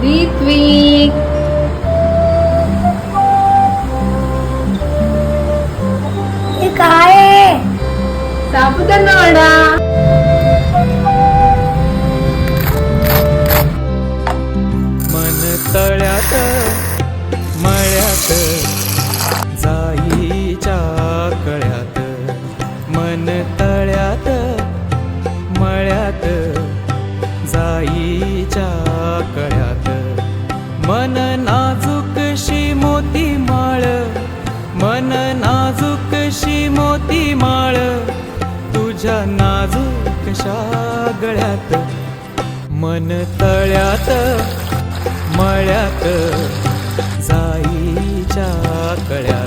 ऋत्विक, हे काय आहे? साबुदाणा वडा. मन तळ्यात मळ्यात जाईच्या कळ्यात, मन तळ्यात मळ्यात जाईच्या कळ्यात, मन नाजूकशी मोती माळ, मन नाजूकशी मोती माळ, तुझ्या नाजूकशा गळ्यात, मन तळ्यात मळ्यात जाईच्या कळ्यात.